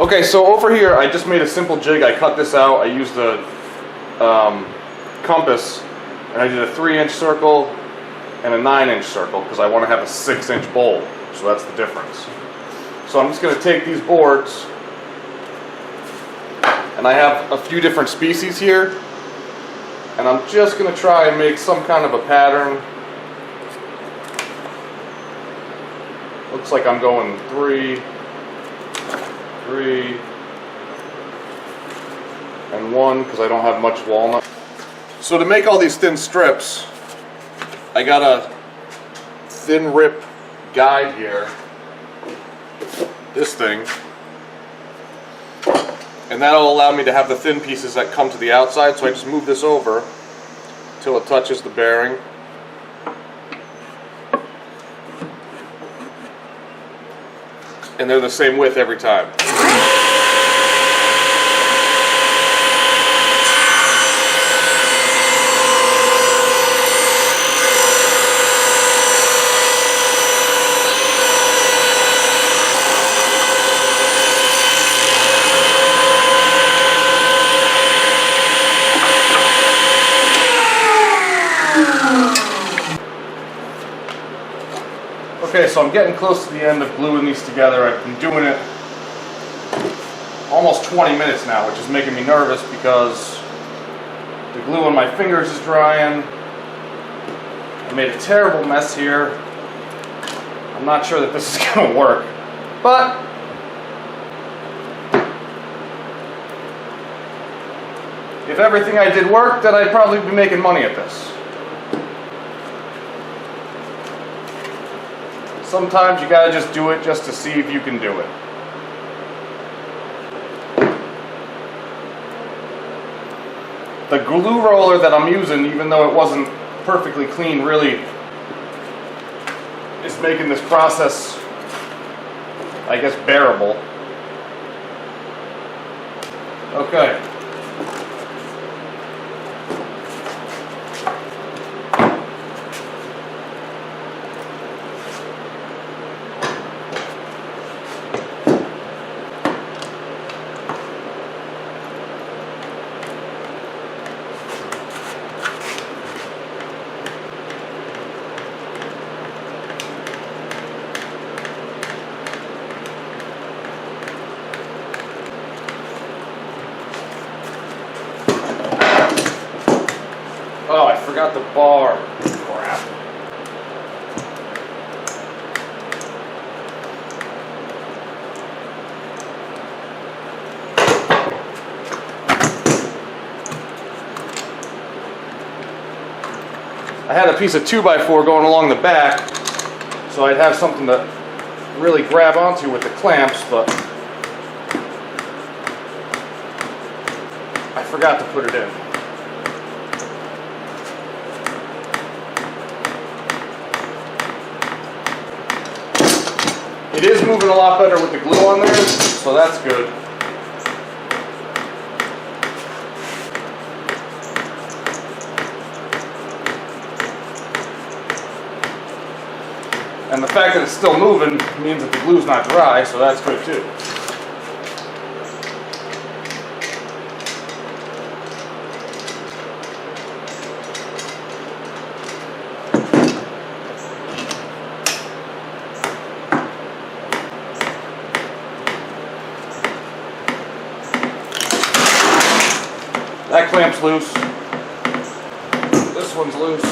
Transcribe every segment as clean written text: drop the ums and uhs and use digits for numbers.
Okay, so over here I just made a simple jig. I cut this out. I used a compass, and I did a 3-inch circle and a 9-inch circle because I want to have a 6-inch bowl. So that's the difference. So I'm just going to take these boards, and I have a few different species here, and I'm just going to try and make some kind of a pattern. Looks like I'm going 3, 3, and 1 because I don't have much walnut. So to make all these thin strips, I got a thin rip guide here, this thing, and that'll allow me to have the thin pieces that come to the outside. So I just move this over until it touches the bearing. And they're the same width every time. Okay, so I'm getting close to the end of gluing these together. I've been doing it almost 20 minutes now, which is making me nervous because the glue on my fingers is drying. I made a terrible mess here. I'm not sure that this is going to work, but if everything I did worked, then I'd probably be making money at this. Sometimes you gotta just do it just to see if you can do it. The glue roller that I'm using, even though it wasn't perfectly clean, really is making this process, I guess, bearable. Okay. Oh, I forgot the bar. Crap. I had a piece of 2x4 going along the back, so I'd have something to really grab onto with the clamps, but I forgot to put it in. It is moving a lot better with the glue on there, so that's good. And the fact that it's still moving means that the glue's not dry, so that's good too. That clamp's loose. This one's loose.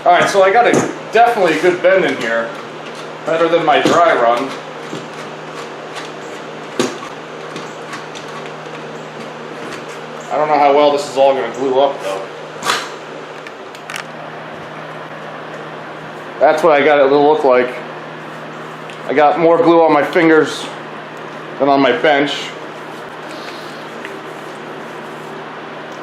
Alright, so I got definitely a good bend in here. Better than my dry run. I don't know how well this is all going to glue up though. That's what I got it to look like. I got more glue on my fingers than on my bench.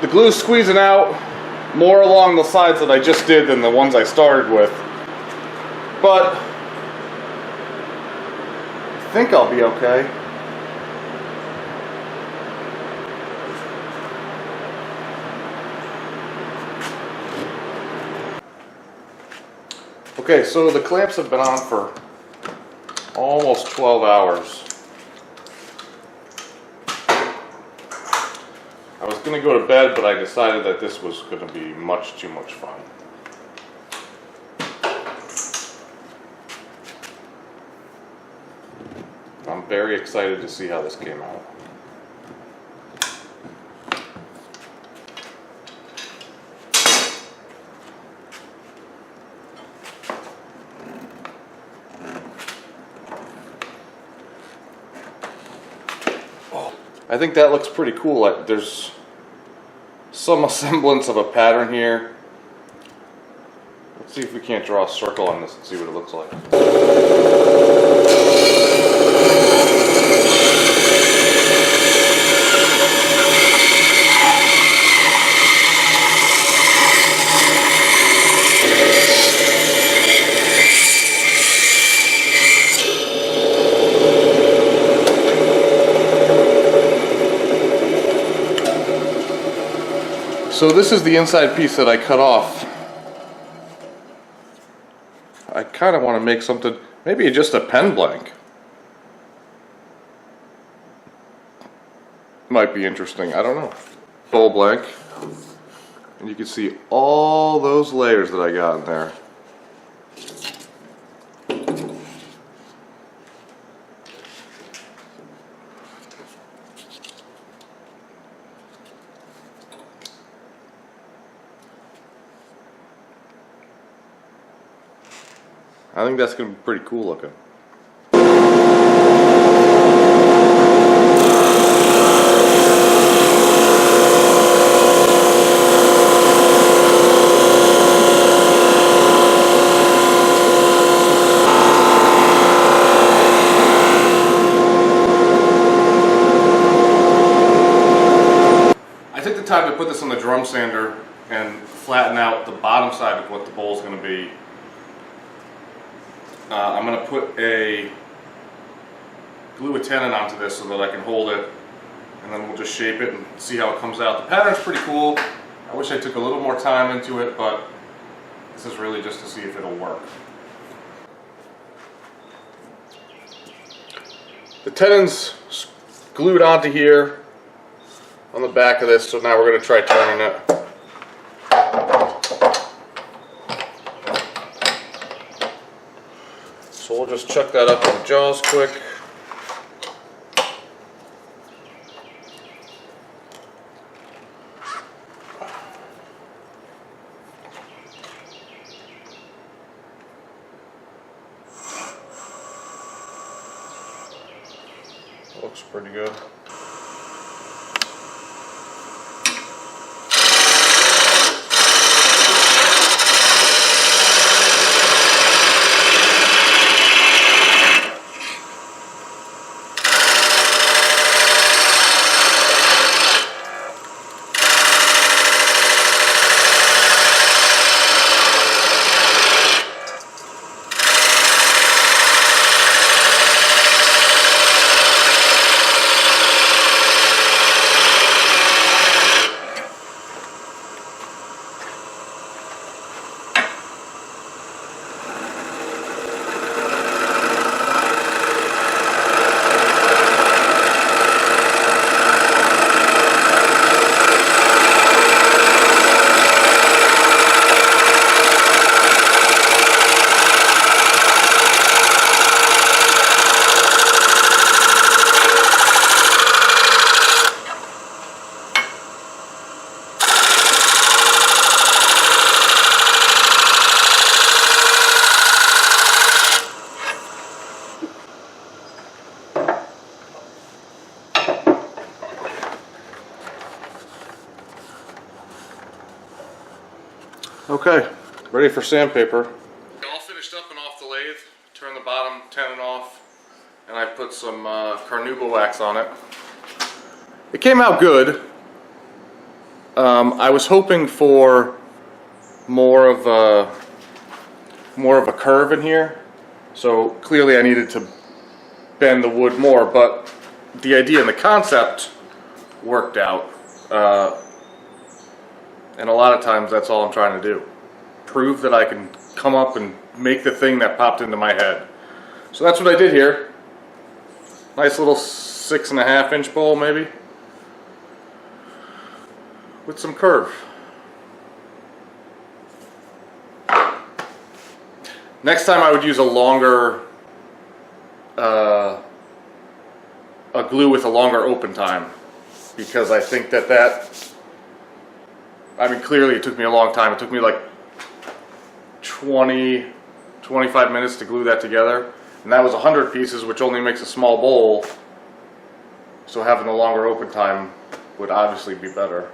The glue's squeezing out more along the sides that I just did than the ones I started with. But I think I'll be okay. Okay, so the clamps have been on for almost 12 hours. I was going to go to bed, but I decided that this was going to be much too much fun. I'm very excited to see how this came out. I think that looks pretty cool. There's some semblance of a pattern here. Let's see if we can't draw a circle on this and see what it looks like. So this is the inside piece that I cut off. I kind of want to make something, maybe just a pen blank. Might be interesting, I don't know. Full blank. And you can see all those layers that I got in there. I think that's going to be pretty cool looking. I took the time to put this on the drum sander and flatten out the bottom side of what the bowl is going to be. I'm going to glue a tenon onto this so that I can hold it, and then we'll just shape it and see how it comes out. The pattern's pretty cool. I wish I took a little more time into it, but this is really just to see if it'll work. The tenon's glued onto here on the back of this, so now we're going to try turning it. So we'll just chuck that up in the jaws quick. Looks pretty good. Okay, ready for sandpaper. All finished up and off the lathe. Turn the bottom tenon off, and I put some carnauba wax on it. It came out good. I was hoping for more of a curve in here, so clearly I needed to bend the wood more. But the idea and the concept worked out. And a lot of times that's all I'm trying to do. Prove that I can come up and make the thing that popped into my head. So that's what I did here. Nice little 6.5 inch bowl maybe, with some curve. Next time I would use a longer, a glue with a longer open time, because I think that, I mean, clearly it took me a long time. It took me like 25 minutes to glue that together, and that was 100 pieces, which only makes a small bowl, so having a longer open time would obviously be better.